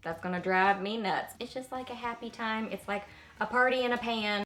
that's gonna drive me nuts. It's just like a happy time. It's like a party in a pan.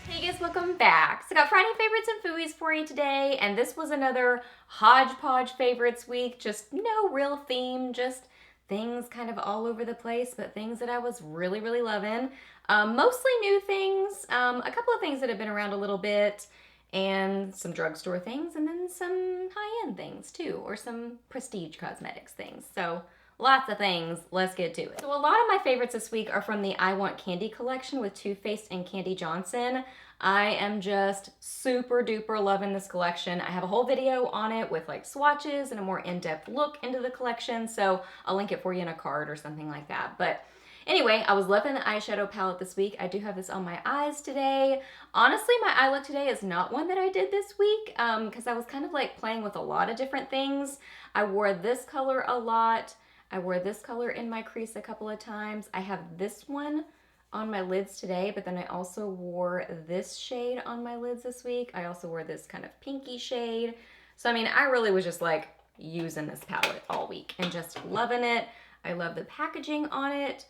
Hey guys, welcome back. So I got Friday favorites and Fooeys for you today, and this was another hodgepodge favorites week. Just no real theme, just things kind of all over the place, but things that I was really, really loving. Mostly new things, a couple of things that have been around a little bit, and some drugstore things, and then some high-end things too, or some prestige cosmetics things. So lots of things. Let's get to it. So a lot of my favorites this week are from the I Want Candy collection with Too Faced and Candy Johnson. I am just super duper loving this collection. I have a whole video on it with like swatches and a more in-depth look into the collection, so I'll link it for you in a card or something like that. But anyway, I was loving the eyeshadow palette this week. I do have this on my eyes today. Honestly, my eye look today is not one that I did this week because I was kind of like playing with a lot of different things. I wore this color a lot. I wore this color in my crease a couple of times. I have this one on my lids today, but then I also wore this shade on my lids this week. I also wore this kind of pinky shade. So I mean, I really was just like using this palette all week and just loving it. I love the packaging on it.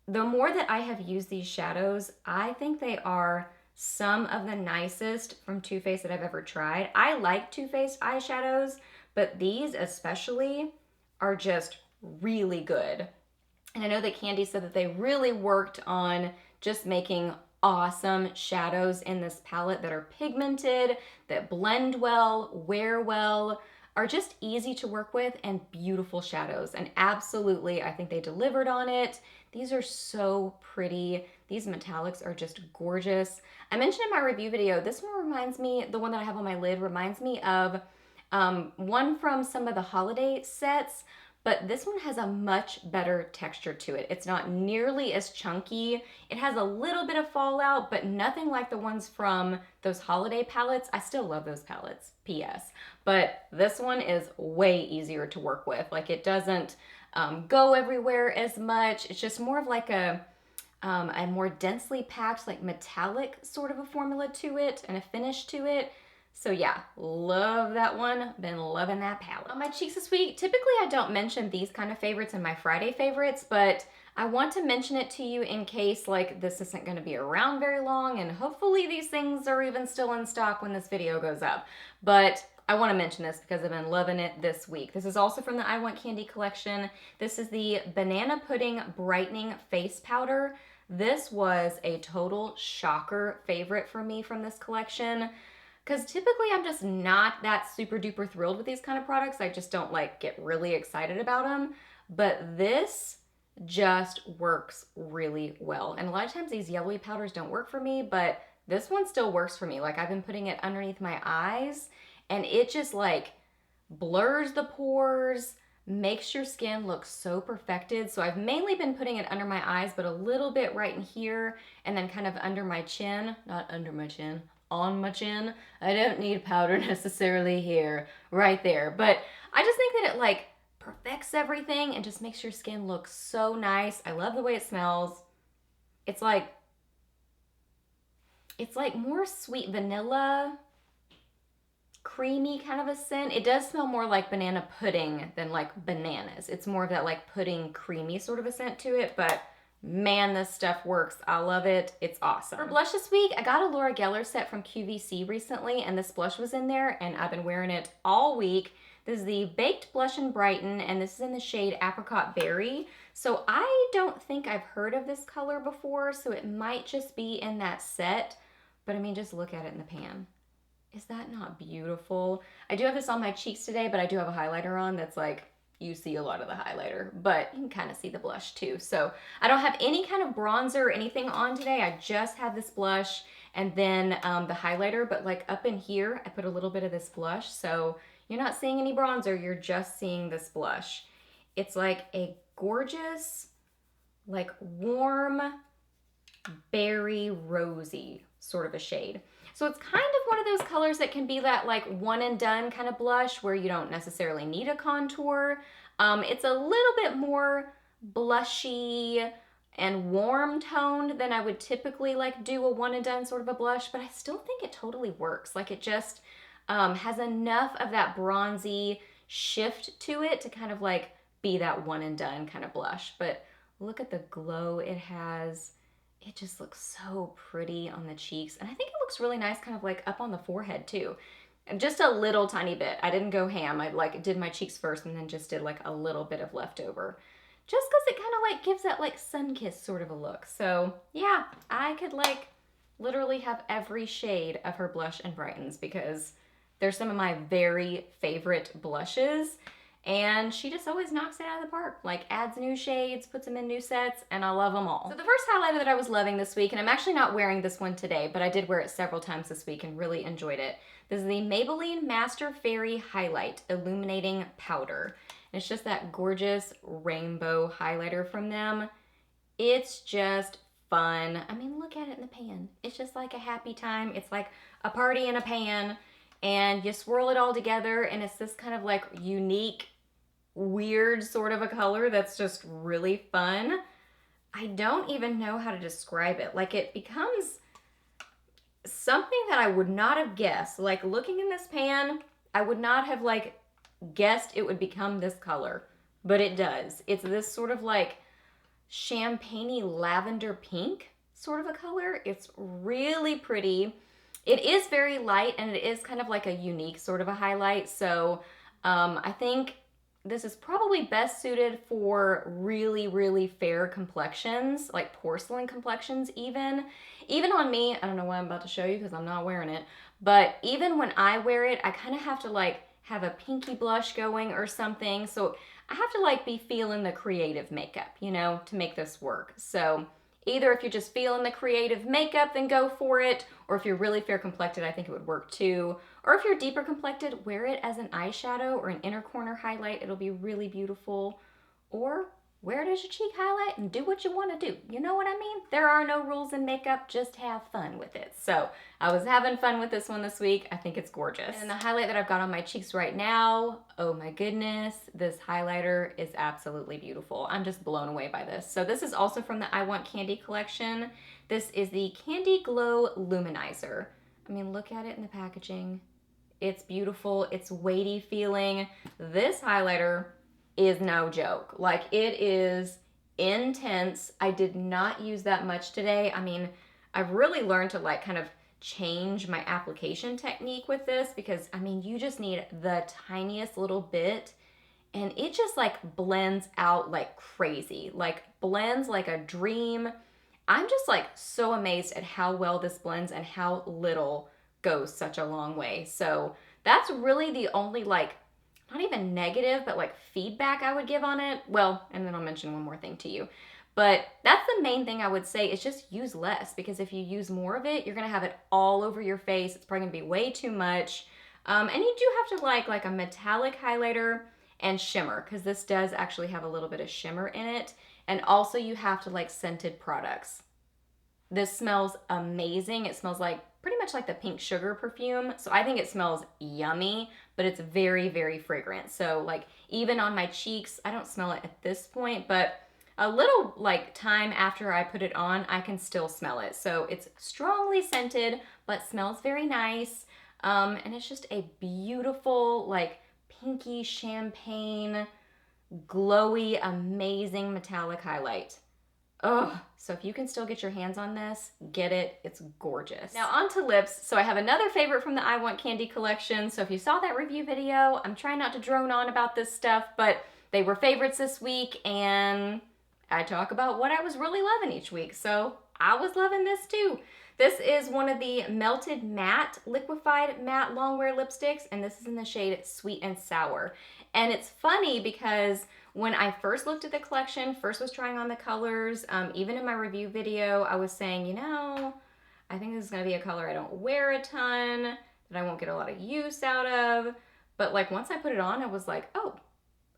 The more that I have used these shadows, I think they are some of the nicest from Too Faced that I've ever tried. I like Too Faced eyeshadows, but these especially are just really good. And I know that Candy said that they really worked on just making awesome shadows in this palette that are pigmented, that blend well, wear well, are just easy to work with, and beautiful shadows. And absolutely, I think they delivered on it. These are so pretty. These metallics are just gorgeous. I mentioned in my review video, this one reminds me, the one that I have on my lid reminds me of one from some of the holiday sets, but this one has a much better texture to it. It's not nearly as chunky. It has a little bit of fallout, but nothing like the ones from those holiday palettes. I still love those palettes, PS. But this one is way easier to work with. Like, it doesn't go everywhere as much. It's just more of like a more densely packed, like metallic sort of a formula to it and a finish to it. So yeah, love that one. Been loving that palette. On my cheeks this week, typically I don't mention these kind of favorites in my Friday favorites, but I want to mention it to you in case like this isn't going to be around very long, and hopefully these things are even still in stock when this video goes up. But I want to mention this because I've been loving it this week. This is also from the I Want Candy collection. This is the Banana Pudding Brightening Face Powder. This was a total shocker favorite for me from this collection, because typically I'm just not that super duper thrilled with these kind of products. I just don't like get really excited about them. But this just works really well. And a lot of times these yellowy powders don't work for me, but this one still works for me. Like, I've been putting it underneath my eyes and it just like blurs the pores, makes your skin look so perfected. So I've mainly been putting it under my eyes, but a little bit right in here and then kind of under my chin, not under my chin, on my chin. I don't need powder necessarily here, right there. But I just think that it like perfects everything and just makes your skin look so nice. I love the way it smells. It's like more sweet vanilla, creamy kind of a scent. It does smell more like banana pudding than like bananas. It's more of that like pudding creamy sort of a scent to it, but man, this stuff works. I love it. It's awesome. For blush this week, I got a Laura Geller set from QVC recently, and this blush was in there, and I've been wearing it all week. This is the Baked Blush-n-Brighten, and this is in the shade Apricot Berry. So I don't think I've heard of this color before, so it might just be in that set. But I mean, just look at it in the pan. Is that not beautiful? I do have this on my cheeks today, but I do have a highlighter on that's like, you see a lot of the highlighter, but you can kind of see the blush too. So I don't have any kind of bronzer or anything on today. I just have this blush and then the highlighter, but like up in here, I put a little bit of this blush. So you're not seeing any bronzer, you're just seeing this blush. It's like a gorgeous, like warm, berry rosy sort of a shade. So it's kind of one of those colors that can be that like one and done kind of blush where you don't necessarily need a contour. It's a little bit more blushy and warm toned than I would typically like do a one and done sort of a blush, but I still think it totally works. Like, it just has enough of that bronzy, shift to it to kind of like be that one and done kind of blush. But look at the glow it has. It just looks so pretty on the cheeks. And I think it looks really nice kind of like up on the forehead too. And just a little tiny bit. I didn't go ham. I like did my cheeks first and then just did like a little bit of leftover. Just because it kind of like gives that like sun-kissed sort of a look. So yeah, I could like literally have every shade of her blush and brightens because they're some of my very favorite blushes. And she just always knocks it out of the park. Like adds new shades, puts them in new sets, and I love them all. So the first highlighter that I was loving this week, and I'm actually not wearing this one today, but I did wear it several times this week and really enjoyed it. This is the Maybelline Master Fairy Highlight Illuminating Powder. And it's just that gorgeous rainbow highlighter from them. It's just fun. I mean, look at it in the pan. It's just like a happy time. It's like a party in a pan, and you swirl it all together, and it's this kind of like unique, weird sort of a color that's just really fun. I don't even know how to describe it. Like it becomes something that I would not have guessed. Like looking in this pan, I would not have like guessed it would become this color, but it does. It's this sort of like champagne-y lavender pink sort of a color. It's really pretty. It is very light and it is kind of like a unique sort of a highlight. So I think this is probably best suited for really, really fair complexions, like porcelain complexions even. Even on me, I don't know why I'm about to show you because I'm not wearing it, but even when I wear it, I kind of have to like have a pinky blush going or something. So I have to like be feeling the creative makeup, you know, to make this work. So either if you're just feeling the creative makeup, then go for it. Or if you're really fair complected, I think it would work too. Or if you're deeper complected, wear it as an eyeshadow or an inner corner highlight. It'll be really beautiful. Or wear it as your cheek highlight and do what you want to do. You know what I mean? There are no rules in makeup, just have fun with it. So I was having fun with this one this week. I think it's gorgeous. And the highlight that I've got on my cheeks right now, oh my goodness, this highlighter is absolutely beautiful. I'm just blown away by this. So this is also from the I Want Candy collection. This is the Candy Glow Luminizer. I mean, look at it in the packaging. It's beautiful. It's weighty feeling. This highlighter is no joke. Like it is intense. I did not use that much today. I mean, I've really learned to like kind of change my application technique with this because I mean, you just need the tiniest little bit and it just like blends out like crazy, like blends like a dream. I'm just like so amazed at how well this blends and how little goes such a long way. So that's really the only like not even negative, but like feedback I would give on it. Well, and then I'll mention one more thing to you. But that's the main thing I would say is just use less because if you use more of it, you're going to have it all over your face. It's probably going to be way too much. And you do have to like a metallic highlighter and shimmer because this does actually have a little bit of shimmer in it. And also you have to like scented products. This smells amazing. It smells like pretty much like the pink sugar perfume. So I think it smells yummy, but it's very, very fragrant. So like even on my cheeks, I don't smell it at this point, but a little like time after I put it on, I can still smell it. So it's strongly scented, but smells very nice. And it's just a beautiful, like pinky champagne, glowy, amazing metallic highlight. Oh, so if you can still get your hands on this, get it. It's gorgeous. Now on to lips. So I have another favorite from the I Want Candy collection. So if you saw that review video, I'm trying not to drone on about this stuff, but they were favorites this week and I talk about what I was really loving each week. So I was loving this too. This is one of the Melted Matte Liquefied Matte Longwear lipsticks, and this is in the shade Sweet and Sour. And it's funny because when I first looked at the collection, first was trying on the colors, even in my review video, I was saying, you know, I think this is gonna be a color I don't wear a ton, that I won't get a lot of use out of. But like once I put it on, I was like, oh,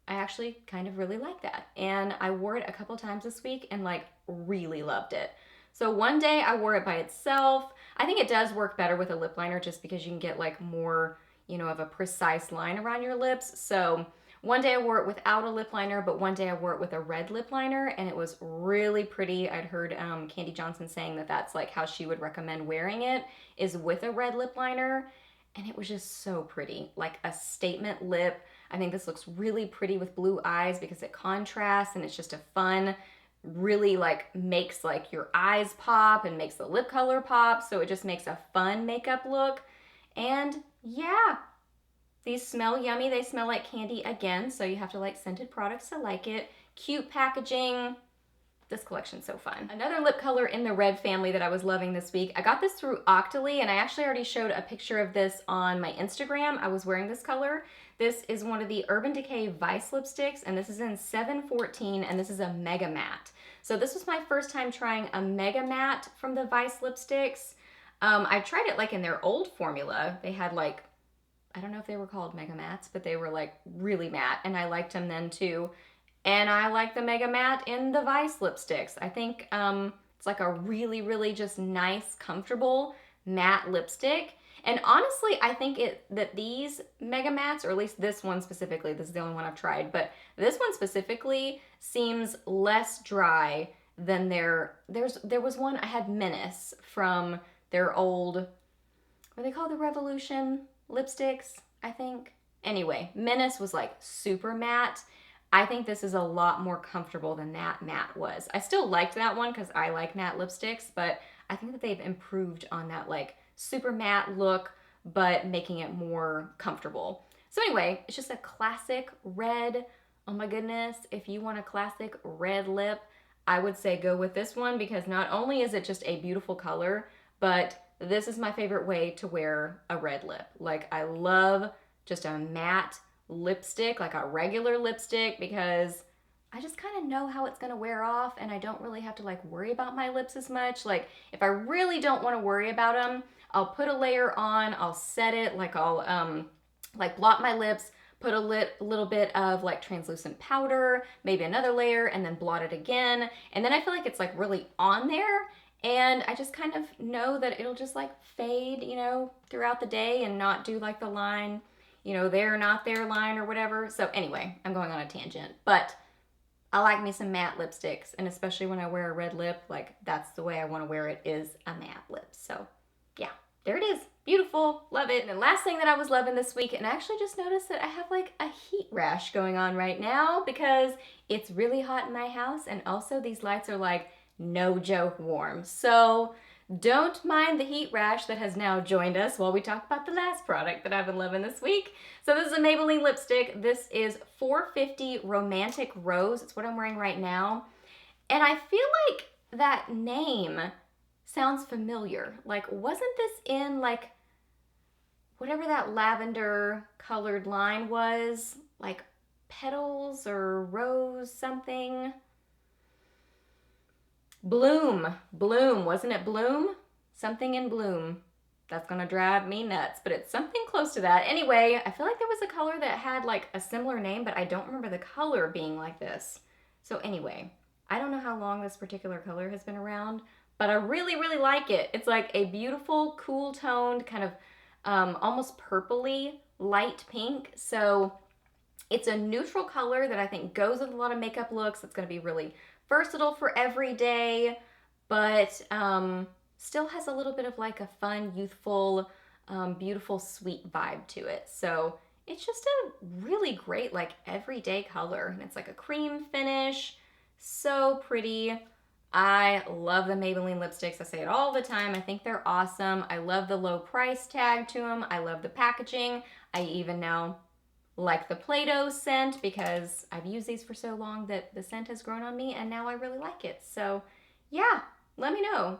I actually kind of really like that. And I wore it a couple times this week and like really loved it. So one day I wore it by itself. I think it does work better with a lip liner just because you can get like more, you know, of a precise line around your lips. So one day I wore it without a lip liner, but one day I wore it with a red lip liner and it was really pretty. I'd heard Candy Johnson saying that that's like how she would recommend wearing it is with a red lip liner. And it was just so pretty, like a statement lip. I think this looks really pretty with blue eyes because it contrasts and it's just a fun, really like makes like your eyes pop and makes the lip color pop. So it just makes a fun makeup look. And yeah, these smell yummy. They smell like candy again. So you have to like scented products to like it. Cute packaging. This collection's so fun. Another lip color in the red family that I was loving this week. I got this through Octoly, and I actually already showed a picture of this on my Instagram. I was wearing this color. This is one of the Urban Decay Vice lipsticks, and this is in 714, and this is a Mega Matte. So this was my first time trying a Mega Matte from the Vice lipsticks. I tried it like in their old formula. They had like, I don't know if they were called Mega Mattes, but they were like really matte, and I liked them then too. And I like the Mega Matte in the Vice lipsticks. I think it's like a really, really just nice, comfortable matte lipstick. And honestly, I think that these Mega Mattes, or at least this one specifically, this is the only one I've tried, but this one specifically seems less dry than there was one, I had Menace from their old, what are they called, the Revolution lipsticks, I think. Anyway, Menace was like super matte. I think this is a lot more comfortable than that matte was. I still liked that one because I like matte lipsticks, but I think that they've improved on that like super matte look, but making it more comfortable. So anyway, it's just a classic red. Oh my goodness, if you want a classic red lip, I would say go with this one because not only is it just a beautiful color, but this is my favorite way to wear a red lip. Like I love just a matte lipstick, like a regular lipstick, because I just kind of know how it's going to wear off and I don't really have to like worry about my lips as much. Like if I really don't want to worry about them, I'll put a layer on, I'll set it, like I'll like blot my lips, put a little bit of like translucent powder, maybe another layer, and then blot it again. And then I feel like it's like really on there. And I just kind of know that it'll just like fade, you know, throughout the day and not do like the line, you know, there, not there line or whatever. So anyway, I'm going on a tangent, but I like me some matte lipsticks, and especially when I wear a red lip, like that's the way I want to wear it, is a matte lip. So yeah, there it is. Beautiful, love it. And the last thing that I was loving this week, and I actually just noticed that I have like a heat rash going on right now because it's really hot in my house, and also these lights are like no joke warm. So don't mind the heat rash that has now joined us while we talk about the last product that I've been loving this week. So this is a Maybelline lipstick. This is 450 Romantic Rose. It's what I'm wearing right now. And I feel like that name sounds familiar. Like, wasn't this in like whatever that lavender colored line was? Like Petals or Rose something? Bloom, wasn't it Bloom? Something in Bloom. That's gonna drive me nuts, but it's something close to that. Anyway, I feel like there was a color that had like a similar name, but I don't remember the color being like this. So anyway, I don't know how long this particular color has been around, but I really, really like it. It's like a beautiful, cool toned, kind of almost purpley light pink. So it's a neutral color that I think goes with a lot of makeup looks. It's gonna be really versatile for every day, but still has a little bit of like a fun, youthful, beautiful, sweet vibe to it. So it's just a really great like everyday color. And it's like a cream finish, so pretty. I love the Maybelline lipsticks. I say it all the time. I think they're awesome. I love the low price tag to them. I love the packaging. I even now like the Play-Doh scent because I've used these for so long that the scent has grown on me, and now I really like it. So yeah, let me know.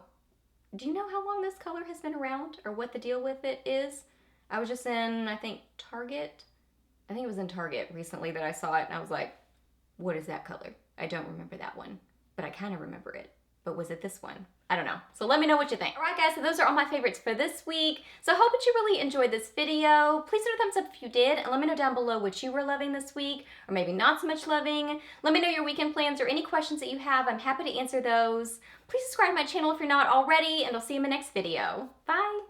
Do you know how long this color has been around or what the deal with it is? I was just in, I think, Target. I think it was in Target recently that I saw it, and I was like, what is that color? I don't remember that one, but I kind of remember it. But was it this one? I don't know. So let me know what you think. All right, guys, so those are all my favorites for this week. So I hope that you really enjoyed this video. Please do a thumbs up if you did, and let me know down below what you were loving this week, or maybe not so much loving. Let me know your weekend plans or any questions that you have. I'm happy to answer those. Please subscribe to my channel if you're not already, and I'll see you in my next video. Bye.